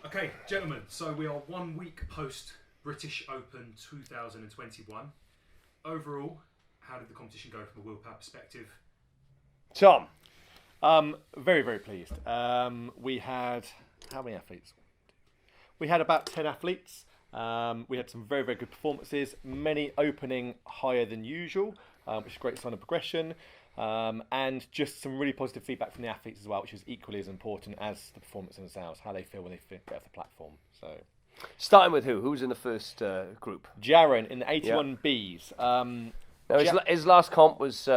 Okay, gentlemen, so we are 1 week post British Open 2021. Overall, how did the competition go from a willpower perspective? Tom. Very, very pleased. We had, how many athletes? We had about 10 athletes. We had some very, very good performances, many opening higher than usual, which is a great sign of progression. And just some really positive feedback from the athletes as well, which is equally as important as the performance themselves, how they feel when they get off the platform. So, Starting with who? Who's in the first group? Jaron in the 81Bs. Now his last comp was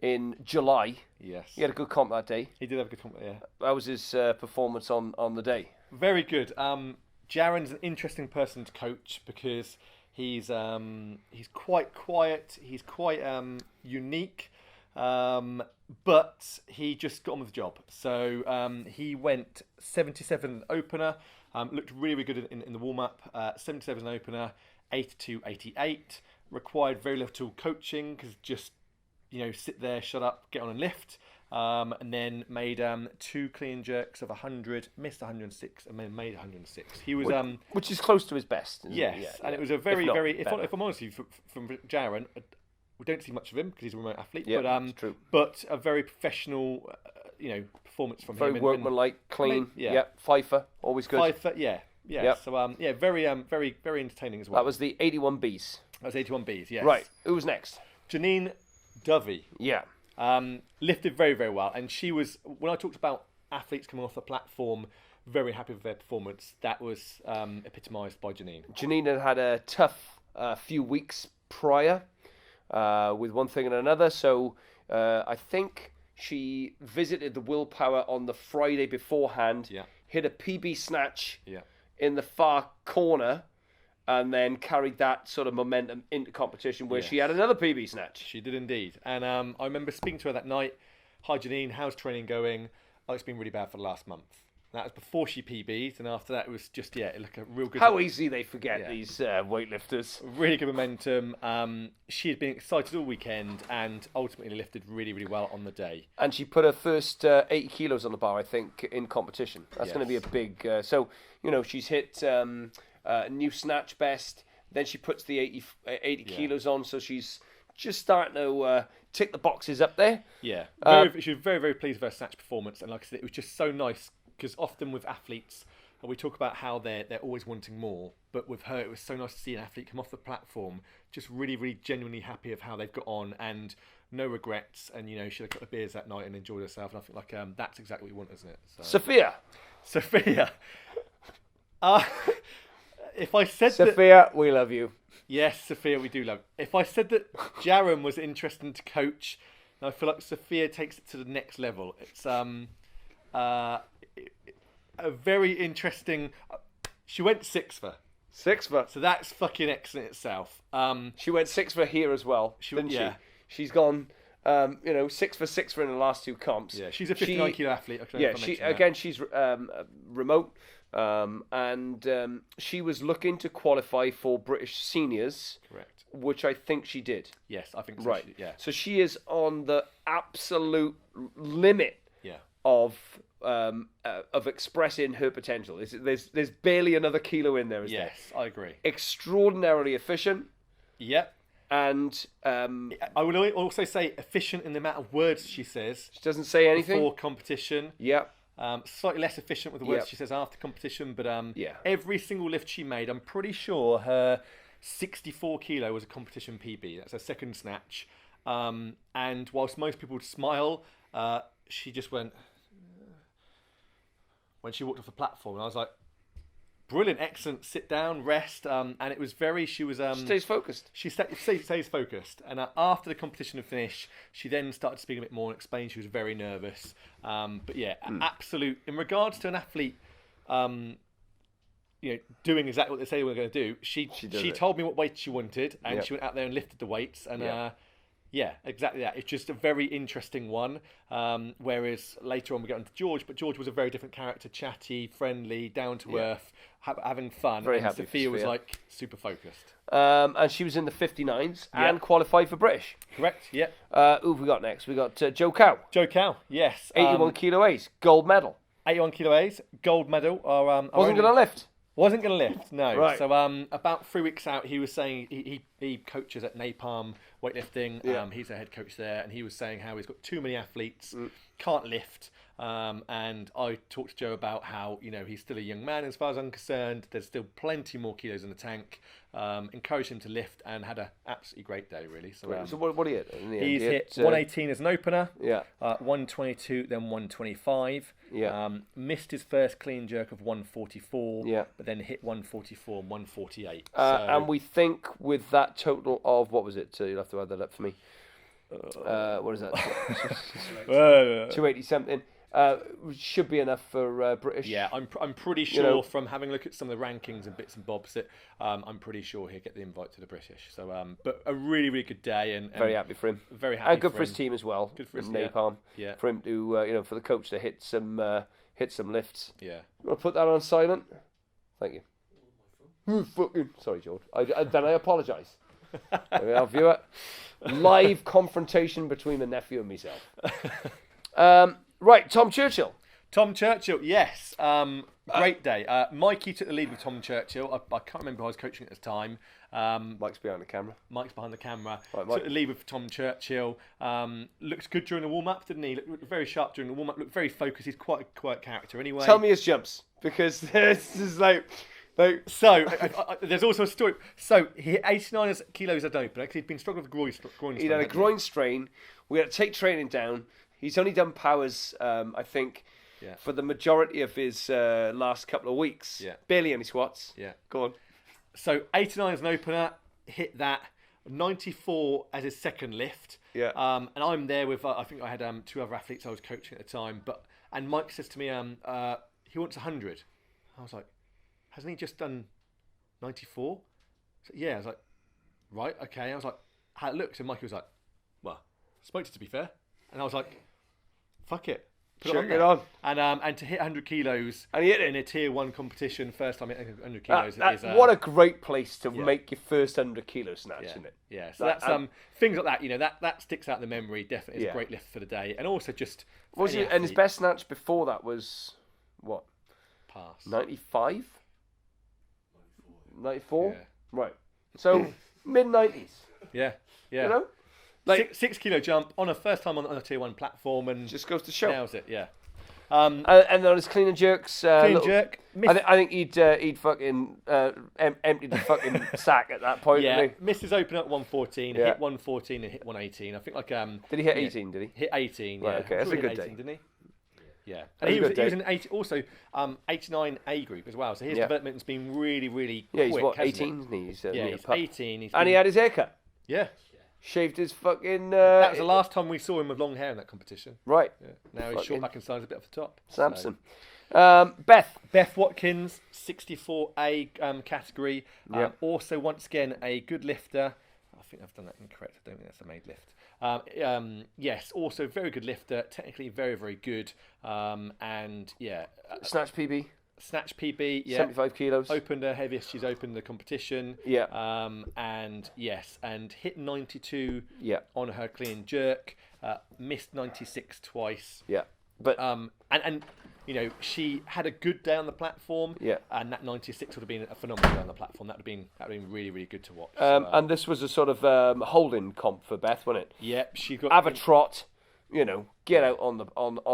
in July. Yes. He had a good comp that day. He did have a good comp, yeah. How was his performance on the day? Very good. Jaron's an interesting person to coach because he's quite quiet. He's quite unique, but he just got on with the job. So he went 77 opener. Looked really, really good in the warm up. 77 opener, 82, 88. Required very little coaching because just sit there, shut up, get on and lift. And then made 2 clean jerks of 100, missed 106, and then made 106. He was which is close to his best. Yes, Yeah, and it was a very, if I'm honest with you, from Jaron, we don't see much of him because he's a remote athlete. Yeah, but it's true. But a very professional, performance from Very him. workmanlike, clean. Yeah. Pfeiffer, always good. Pfeiffer, yeah. Yep. So very, very entertaining as well. That was the 81Bs. That was 81Bs. Yes. Right. Who was next? Janine Dovey. Yeah. Lifted very, very well, and she was, when I talked about athletes coming off the platform very happy with their performance, that was epitomised by Janine. Janine had a tough few weeks prior with one thing and another, so I think she visited the willpower on the Friday beforehand, hit a PB snatch in the far corner, and then carried that sort of momentum into competition where she had another PB snatch. She did indeed. And I remember speaking to her that night. Hi, Janine, how's training going? Oh, it's been really bad for the last month. That was before she PB'd, and after that it was just, it looked a real good... How easy they forget these weightlifters. Really good momentum. She had been excited all weekend and ultimately lifted really, really well on the day. And she put her first 80 kilos on the bar, I think, in competition. That's going to be a big... she's hit... new snatch best, then she puts the 80 kilos on, so she's just starting to tick the boxes up there. Yeah, she was very, very pleased with her snatch performance, and like I said, it was just so nice, because often with athletes, we talk about how they're always wanting more, but with her, it was so nice to see an athlete come off the platform, just really, really genuinely happy of how they've got on, and no regrets, and she had a couple of beers that night and enjoyed herself, and I think that's exactly what you want, isn't it? So. Sophia. If I said Sophia, we love you. Yes, Sophia, we do love. If I said that Jaron was interesting to coach, I feel like Sophia takes it to the next level. It's a very interesting. She went 6 for. So that's fucking excellent itself. She went 6 for here as well, didn't she? She's gone. 6 for in the last 2 comps. Yeah, she's a 59 kilo athlete. She's remote. And she was looking to qualify for British seniors, correct? Which I think she did. Yes, I think so. Right. So she is on the absolute limit of expressing her potential. There's barely another kilo in there. Yes, I agree. Extraordinarily efficient. Yep. And I would also say efficient in the amount of words she says. She doesn't say anything before competition. Yep. Slightly less efficient with the words she says after competition, but every single lift she made, I'm pretty sure her 64 kilo was a competition PB. That's her second snatch. And whilst most people would smile, she just went when she walked off the platform, and I was like, brilliant, excellent, sit down, rest, and it was very, she stays focused. She stays focused, and after the competition had finished, she then started speaking a bit more and explained she was very nervous, but absolute, in regards to an athlete, doing exactly what they say they were going to do, she told me what weight she wanted, and she went out there and lifted the weights, and exactly that. It's just a very interesting one. Whereas later on we get on to George, but George was a very different character, chatty, friendly, down to earth, having fun. Very and happy. Sophia was like super focused. And she was in the 59s and qualified for British. Correct. Yeah. Who have we got next? We got Joe Cow. Joe Cow. Yes. 81 kilo ace, gold medal. 81 kilo A's, gold medal. Our Wasn't going to lift. Wasn't going to lift, no. Right. So about 3 weeks out, he was saying he coaches at Napalm weightlifting. Yeah. He's a head coach there, and he was saying how he's got too many athletes, can't lift. And I talked to Joe about how he's still a young man as far as I'm concerned. There's still plenty more kilos in the tank. Encouraged him to lift and had an absolutely great day, really. So, So what he hit? In the end? he's He hit 118 as an opener. Yeah. 122, then 125. Yeah. Missed his first clean jerk of 144. Yeah. But then hit 144 and 148. And we think with that total of, what was it? You'll have to add that up for me. What is that? 280 something. Should be enough for British. Yeah, I'm pretty sure from having a look at some of the rankings and bits and bobs that I'm pretty sure he'll get the invite to the British. So, but a really, really good day and very happy for him. Very happy. And good for his him. team as well. Good for his Napalm. Yeah. For him to, for the coach to hit some lifts. Yeah. You want to put that on silent? Thank you. Sorry, George. Then I apologise. Our viewer, live confrontation between the nephew and myself. Right, Tom Churchill. Tom Churchill, yes. Great day. Mikey took the lead with Tom Churchill. I can't remember who I was coaching at the time. Mike's behind the camera. Mike's behind the camera. Right, Mike. Took the lead with Tom Churchill. Looked good during the warm-up, didn't he? Looked very sharp during the warm-up. Looked very focused. He's quite a quiet character anyway. Tell me his jumps, because this is like... So, there's also a story. So, he hit 89 kilos at an opener because he'd been struggling with groin strain. He'd had a groin strain. We had to take training down. He's only done powers, I think, for the majority of his last couple of weeks. Yeah. Barely any squats. Yeah. Go on. So 89 as an opener, hit that. 94 as his second lift. Yeah. And I'm there with, I think I had 2 other athletes I was coaching at the time. And Mike says to me, he wants 100. I was like, hasn't he just done 94? So, yeah. I was like, right, okay. I was like, how it looks? And Mikey was like, well, I spoke to you, to be fair. And I was like, fuck it. Chuck it on. And to hit 100 kilos And he hit it. in a tier 1 competition, first time hitting 100 kilos is... what a great place to make your first 100 kilo snatch, isn't it? Yeah, so that's things like that, that sticks out in the memory, definitely is a great lift for the day. And also just... And his best snatch before that was, what? Pass. 95? 94? Yeah. Right. So, mid-90s. Yeah. You know? Like, 6 kilo jump on a first time on a tier 1 platform and just goes to show. Nails it, yeah. And on his clean and jerks, jerk. I think he'd fucking emptied the fucking sack at that point. Yeah, Didn't he? missed his open at 114, hit 114 and hit 118. I think Did he hit 18? Did he hit 18? Right, yeah, okay, that's a good 18, day. didn't he? Yeah, That's and he a good was in 80, also 89A group as well. So his development's been really, really quick. He's what, hasn't 18? Isn't he? He's, he's 18. And he had his haircut. Yeah. Shaved his fucking... that was the last time we saw him with long hair in that competition. Right. Yeah. Now he's short back and size a bit off the top. Samson. So. Beth. Beth Watkins, 64A category. Yep. Also, once again, a good lifter. I think I've done that incorrect. I don't think that's a made lift. Yes, also very good lifter. Technically very, very good. And yeah. Snatch PB. Snatch PB, yeah. 75 kilos. Opened her heaviest she's opened the competition. Yeah. And yes, and hit 92 on her clean jerk. Missed 96 twice. Yeah. But and she had a good day on the platform. Yeah. And that 96 would have been a phenomenal day on the platform. That would have been really, really good to watch. And this was a sort of holding comp for Beth, wasn't it? Yeah, she got have a trot. Get out on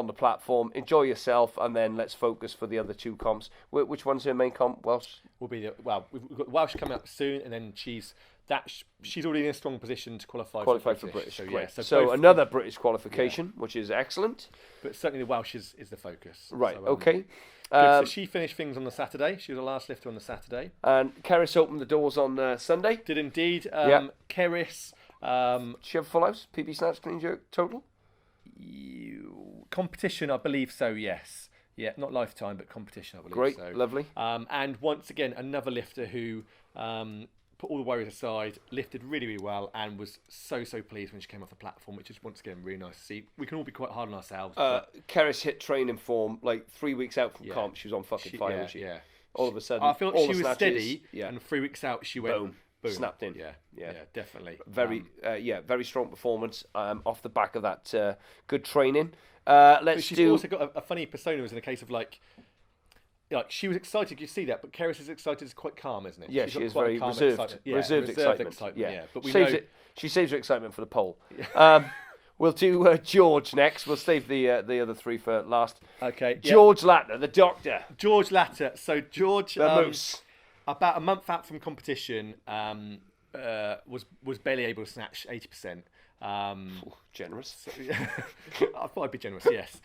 the platform, enjoy yourself, and then let's focus for the other 2 comps. Which one's her main comp? Welsh. Will be we've got Welsh coming up soon, and then she's already in a strong position to qualify for British. So, great. Yeah, so another British qualification, which is excellent. But certainly the Welsh is the focus. Right. So, okay. So she finished things on the Saturday. She was the last lifter on the Saturday. And Keris opened the doors on Sunday. Did indeed. Keris. She have full house PB snatch clean jerk total. Competition, I believe so, yes. Yeah, not lifetime, but competition, I believe. Great, so. lovely. And once again, another lifter who put all the worries aside, lifted really, really well, and was so pleased when she came off the platform, which is once again really nice to see. We can all be quite hard on ourselves. Keris hit training form like 3 weeks out from comp. She was on fucking fire, wasn't she? Yeah. All of a sudden, I feel like all she the was snatches, steady, and 3 weeks out she went boom. boom. snapped in. Yeah, definitely. Very strong performance off the back of that good training. Let's She's do. also got a funny persona, in a case of like she was excited, you see that, but Keris is excited, is quite calm, isn't it? Yeah, She's she got is quite a very calm reserved. excitement. Reserved excitement. Yeah, but we saves know it. She saves her excitement for the poll. We'll do George next. We'll save the other three for last. Okay. George Latner, the doctor. George Latner. So George, The moose. about a month out from competition, was barely able to snatch 80%. Generous. I thought I'd be generous, yes.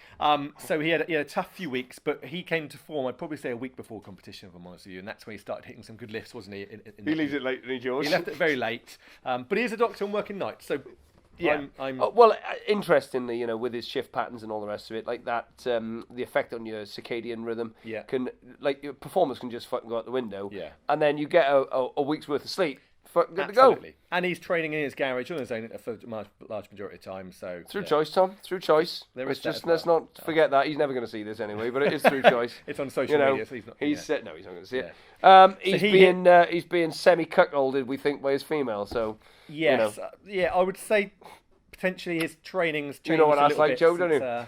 So he had a tough few weeks, but he came to form, I'd probably say, a week before competition, if I'm honest with you, and that's when he started hitting some good lifts, wasn't he? He leaves it late, didn't he, George? He left it very late, but he is a doctor and working nights, so yeah. Interestingly, with his shift patterns and all the rest of it, like that, the effect on your circadian rhythm can, like, your performance can just fucking go out the window. Yeah. And then you get a week's worth of sleep. Good Absolutely. to go. And he's training in his garage on his own for a large majority of the time. So through choice, Tom. Through choice. Let's not forget that. He's never going to see this anyway, but it is through choice. It's on social media, so he's not. He's no, he's not going to see it. He's being semi-cuckolded, we think, by his female. So yes, I would say potentially his training's changed. You know what I that's like, Joe, don't you?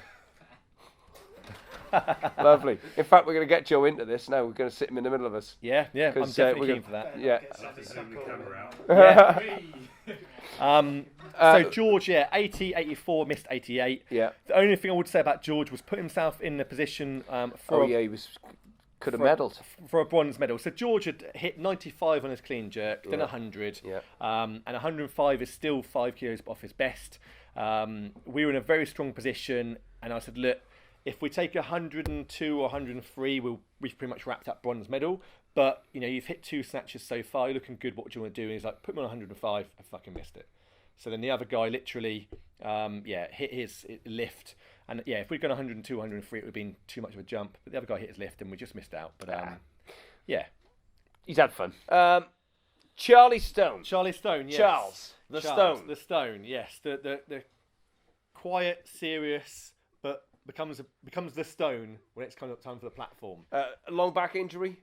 Lovely. In fact, we're going to get Joe into this now. We're going to sit him in the middle of us. Yeah, I'm definitely keen for that. Yeah. Zoom the camera out. So George, 80, 84, missed 88. Yeah. The only thing I would say about George was put himself in the position could have medalled for a bronze medal. So George had hit 95 on his clean jerk, then 100, and 105 is still 5 kilos off his best. We were in a very strong position, and I said, look, if we take 102 or 103, we've pretty much wrapped up bronze medal. But, you've hit 2 snatches so far, you're looking good, what do you want to do? And he's like, put me on 105, I fucking missed it. So then the other guy literally, hit his lift. And if we'd gone 102, 103, it would have been too much of a jump. But the other guy hit his lift and we just missed out. But, he's had fun. Charlie Stone. Charlie Stone, yes. Charles the Stone, yes. The quiet, serious, but becomes the Stone when it's kind of time for the platform. Long back injury.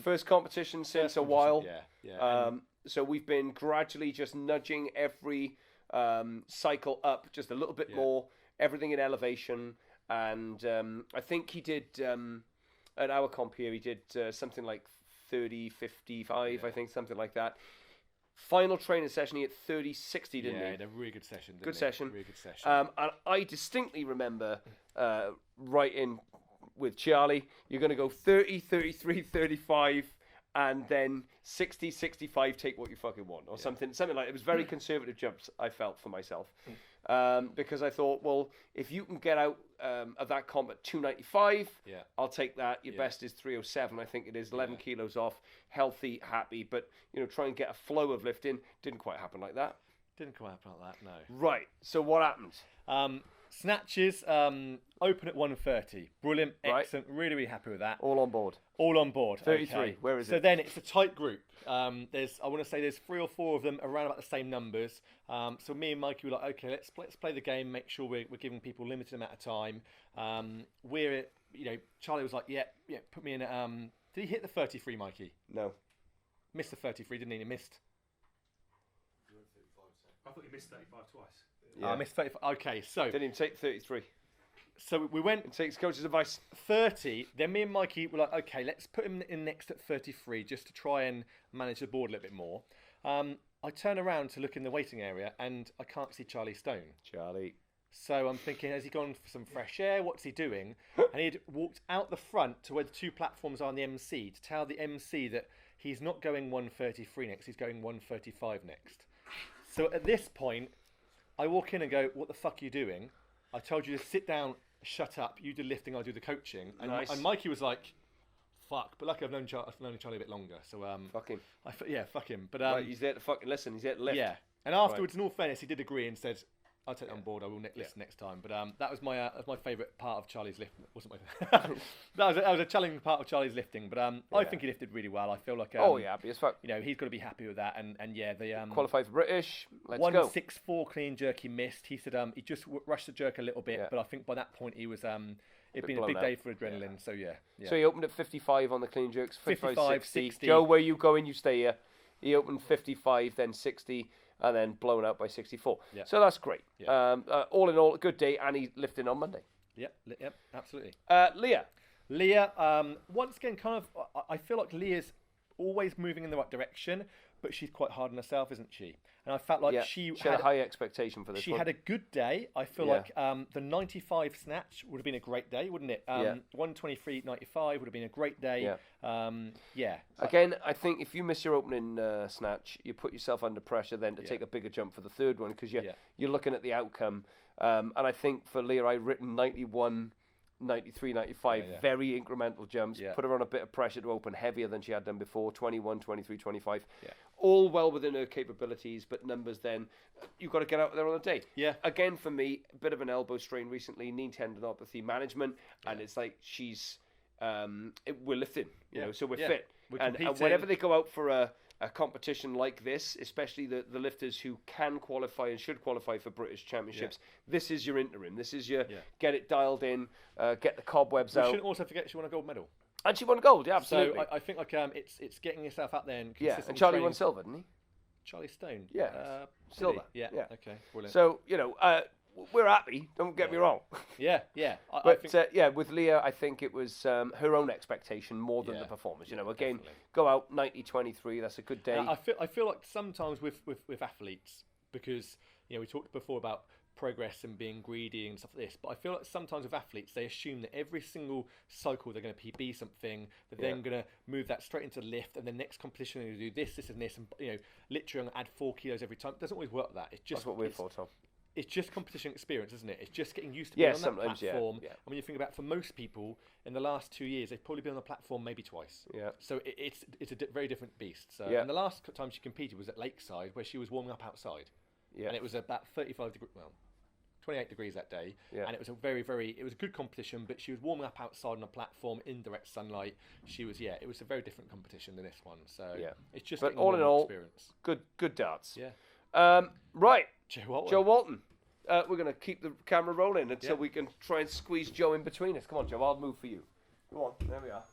First competition since a while. Yeah. So we've been gradually just nudging every cycle up just a little bit more, everything in elevation. And I think he did, at our comp here, he did something like 30, 55, I think, something like that. Final training session, he had 30-60, didn't he? Yeah, a really good session. Good session. Really good session. And I distinctly remember writing with Charlie, you're going to go 30, 33, 35, and then 60, 65, take what you fucking want, or something like that. It was very conservative jumps, I felt, for myself. Because I thought, well, if you can get out of that comp at 295, I'll take that. Your best is 307, I think it is, 11 kilos off, healthy, happy, but, try and get a flow of lifting. Didn't quite happen like that. Didn't quite happen like that, no. Right, so what happened? Snatches, open at 130. Brilliant, excellent, really, really happy with that. All on board. 33, okay. Where is it? So then it's a tight group. I want to say there's 3 or 4 of them around about the same numbers. So me and Mikey were like, okay, let's play the game, make sure we're giving people a limited amount of time. Charlie was like, yeah, put me in at, did he hit the 33, Mikey? No. Missed the 33, didn't he? He missed. I thought you missed 35 twice. Yeah. I missed 35. Okay, so... Didn't even take 33. So we went... It takes coach's advice. 30. Then me and Mikey were like, okay, let's put him in next at 33 just to try and manage the board a little bit more. I turn around to look in the waiting area and I can't see Charlie Stone. So I'm thinking, has he gone for some fresh air? What's he doing? And he'd walked out the front to where the 2 platforms are on the MC to tell the MC that he's not going 133 next, he's going 135 next. So at this point, I walk in and go, what the fuck are you doing? I told you to sit down, shut up, you do the lifting, I'll do the coaching. And, nice. And Mikey was like, fuck. But luckily I've known Charlie a bit longer. So fuck him. Fuck him. But right, he's there to fucking listen, he's there to lift. Yeah. And afterwards, in all fairness, he did agree and said, I'll take that on board. I will listen next time. But that was my favourite part of Charlie's lifting. It wasn't my that was a challenging part of Charlie's lifting. But I think he lifted really well. I feel like happy as fuck. He's got to be happy with that. And the qualified for British. Let's 164 clean jerk he missed. He said he just rushed the jerk a little bit, but I think by that point he was it'd been a big day for adrenaline. Yeah. So So he opened at 55 on the clean jerks. 55, 60. Joe, where you going? You stay here. He opened 55, then 60, and then blown out by 64. Yeah. So that's great. Yeah. All in all, a good day, and he lifted on Monday. Yep, absolutely. Leah, once again, I feel like Leah's always moving in the right direction, but she's quite hard on herself, isn't she? And I felt like she had a high expectation for this. She had a good day. I feel like the 95 snatch would have been a great day, wouldn't it? 123.95 would have been a great day. Again, I think if you miss your opening snatch, you put yourself under pressure then to take a bigger jump for the third one because you're looking at the outcome. And I think for Leah, I'd written 91, 93, 95, very incremental jumps, put her on a bit of pressure to open heavier than she had done before, 21, 23, 25. All well within her capabilities, but numbers then, you've got to get out there on the day. Again, for me, a bit of an elbow strain recently, knee tendinopathy management, and it's like we're lifting, you know, so we're fit. And whenever they go out for a competition like this, especially the lifters who can qualify and should qualify for British Championships, this is your interim. This is your get it dialed in, get the cobwebs out. We shouldn't also forget she won a gold medal. And she won gold, absolutely. So I think it's getting yourself out there and and Charlie won silver, didn't he? Charlie Stone. Silver. Yeah. Okay. Brilliant. So we're happy. Don't get me wrong. With Leah, I think it was her own expectation more than the performance. You know, again, go out 90-23. That's a good day. I feel like sometimes with athletes, because we talked before about progress and being greedy and stuff like this, but I feel like sometimes with athletes they assume that every single cycle they're going to PB something, they're then going to move that straight into the lift, and the next competition they're going to do this and this, and literally add 4 kilos every time. It doesn't always work like that. It's just that's what we're for, Tom. It's just competition experience, isn't it? It's just getting used to being on that platform. Yeah. And when you think about, for most people, in the last 2 years, they've probably been on the platform maybe twice. Yeah. So it's a very different beast. So and the last time she competed was at Lakeside, where she was warming up outside. Yeah. And it was about 28 degrees that day. Yeah. And it was it was a good competition, but she was warming up outside on a platform in direct sunlight. She was, it was a very different competition than this one. So it's just all in all, experience. Good darts. Yeah. Right. Joe Walton. We're going to keep the camera rolling until we can try and squeeze Joe in between us. Come on, Joe. I'll move for you. Come on. There we are.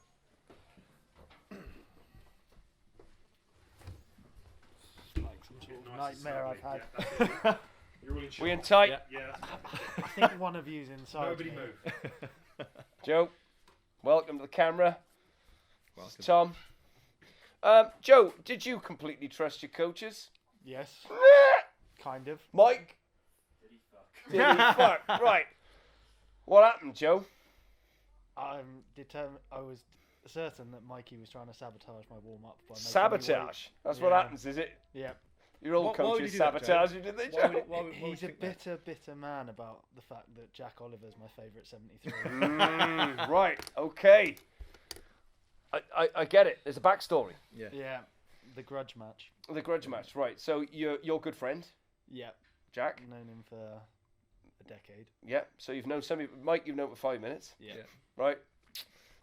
Nightmare I've had. You're all in We in tight? Yeah. I think one of you's inside. Nobody me. move. Joe, welcome to the camera. Welcome. Tom. Joe, did you completely trust your coaches? Yes. Kind of. Mike? Did he fuck? Right. What happened, Joe? I'm determined. I was certain that Mikey was trying to sabotage my warm up. Sabotage? That's what happens, is it? Yeah. Your old coaches sabotage you, did they, Joe? He's a bitter man about the fact that Jack Oliver's my favourite 73. Right, okay. I get it. There's a backstory. Yeah. The grudge match. The grudge match, right. So you're good friend? Yeah. Jack? I've known him for a decade. Yeah. So you've known Mike, you've known for 5 minutes? Yeah. Right.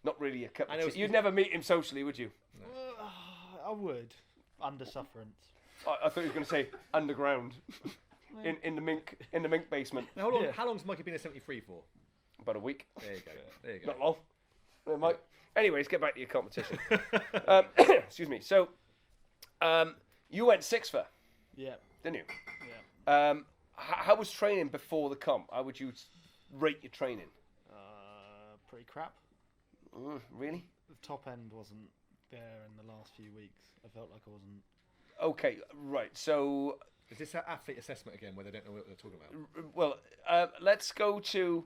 Not really a cup of tea. You'd never meet him socially, would you? No. I would. Under sufferance. I thought you were going to say underground, in the mink basement. Now, how long's Mikey been at 73 for? About a week. There you go. Not long. Yeah, Mike. Anyways, get back to your competition. Excuse me. So, you went 6 for. Yeah. Didn't you? Yeah. How was training before the comp? How would you rate your training? Pretty crap. Really? The top end wasn't there in the last few weeks. I felt like I wasn't. Okay, right. So, is this an athlete assessment again, where they don't know what they're talking about? Well, let's go to.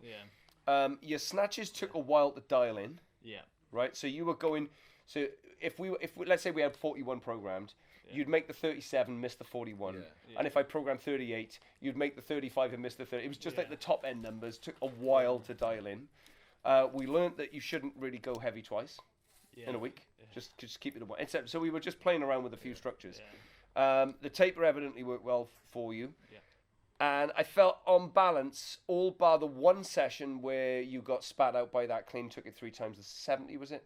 Your snatches took a while to dial in. Yeah. Right. So you were going. So if we let's say we had 41 programmed, you'd make the 37, miss the 41, and if I programmed 38, you'd make the 35 and miss the 30. It was just like the top end numbers took a while to dial in. We learned that you shouldn't really go heavy twice in a week. Just keep it at one. Except, so we were just playing around with a few structures. The taper evidently worked well for you. And I felt on balance, all bar the one session where you got spat out by that clean, took it 3 times the 70, was it?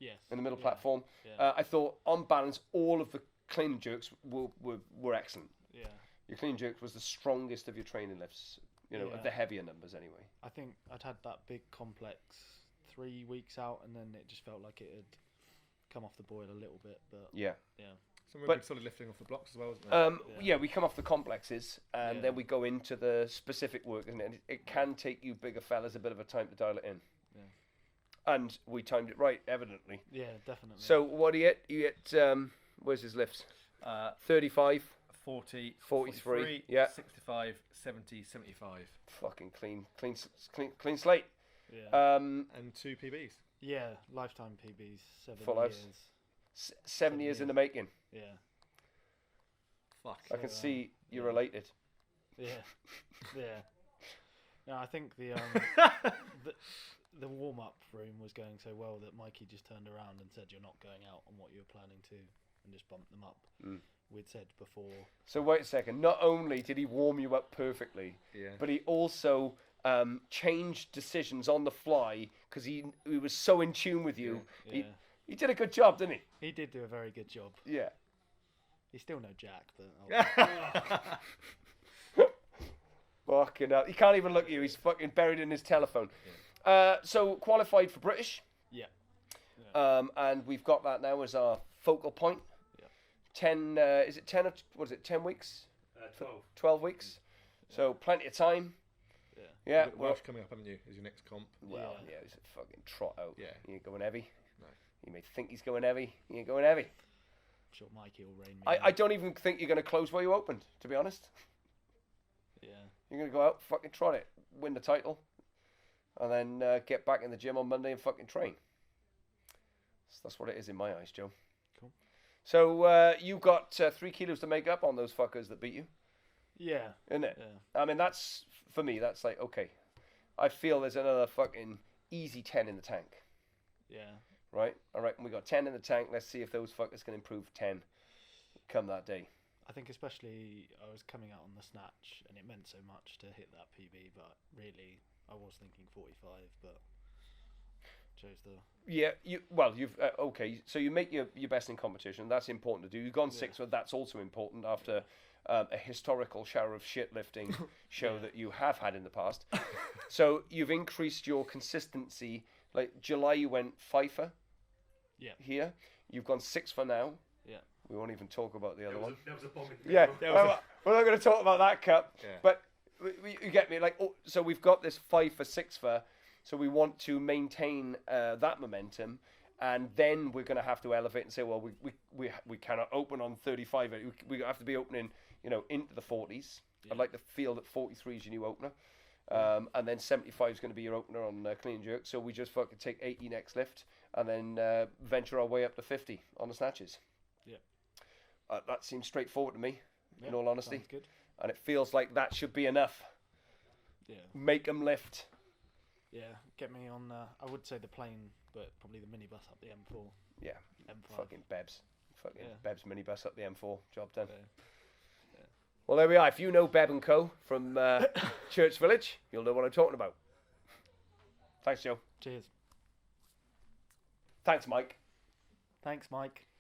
Yes. In the middle platform. I thought on balance, all of the clean jerks were excellent. Yeah. Your clean jerks was the strongest of your training lifts, of the heavier numbers anyway. I think I'd had that big complex 3 weeks out, and then it just felt like it had come off the boil a little bit. But Some really But- good solid lifting off the blocks as well, isn't there? Yeah, we come off the complexes and Yeah. then we go into the specific work, and it can take you bigger fellas a bit of a time to dial it in. Yeah. And we timed it right, evidently. Yeah, definitely. So what do you hit? You hit, where's his lifts? 35, 40, 43, yeah. 65, 70, 75. Fucking clean slate. yeah, And 2 PBs. yeah, lifetime PBs, 7 Full years. house. 7 years in the making. Yeah, Fuck. I can So, see you're yeah. related. yeah, yeah. No, I think the the warm up room was going so well that Mikey just turned around and said, "You're not going out on what you were planning to," and just bumped them up. We'd said before. So wait a second. Not only did he warm you up perfectly, Yeah. but he also changed decisions on the fly because he was so in tune with you. Yeah, He did a good job, didn't he? he did do a very good job. Yeah. He's still no Jack, but Fucking hell. He can't even look at you. He's fucking buried in his telephone. So qualified for British. yeah, And we've got that now as our focal point. Yeah. 10, is it 10 or, what is it, 10 weeks? 12. 12 weeks. So plenty of time. yeah. Yeah. You've got Well, Welsh coming up, haven't you, as your next comp? well, Yeah. yeah, he's a fucking trot out. Yeah. He ain't going heavy. No. You may think he's going heavy. He ain't going heavy. I'm sure Mikey will rein me. I in. don't even think you're going to close where you opened, to be honest. Yeah, You're going to go out, fucking trot it, win the title, and then get back in the gym on Monday and fucking train. So that's what it is in my eyes, Joe. Cool. So you got 3 kilos to make up on those fuckers that beat you, yeah, isn't it? yeah. I mean, that's, for me, that's like, okay. I feel there's another fucking easy 10 in the tank, Yeah, right? All right, we got 10 in the tank. Let's see if those fuckers can improve 10 come that day. I think especially I was coming out on the snatch and it meant so much to hit that PB, but really I was thinking 45, but chose the Yeah, you've okay. So you make your best in competition. That's important to do. You've gone 6th, but that's also important after a historical shower of shit lifting show that you have had in the past. So you've increased your consistency. Like July, you went fifer. Yeah. Here, you've gone 6 for now. Yeah. We won't even talk about the other one. There was a bomb in the Yeah, middle. we're not going to talk about that cup. Yeah. But you get me. Like, so we've got this 5 for 6 for. So we want to maintain that momentum, and then we're going to have to elevate and say, well, we cannot open on 35. We have to be opening, into the 40s. Yeah. I'd like to feel that 43 is your new opener, and then 75 is going to be your opener on clean and jerk. So we just fucking take 80 next lift, and then venture our way up to 50 on the snatches. Yeah. That seems straightforward to me, in Yeah, all honesty, sounds good. and it feels like that should be enough. Yeah. Make them lift. Yeah. Get me on. I would say the plane, but probably the minibus up the M4. Yeah. M5. Fucking Bebs. Fucking Yeah. Beb's minibus up the M4. Job done. Yeah. Well, there we are. If you know Beb and Co. from Church Village, you'll know what I'm talking about. Thanks, Joe. Cheers. Thanks, Mike. Thanks, Mike.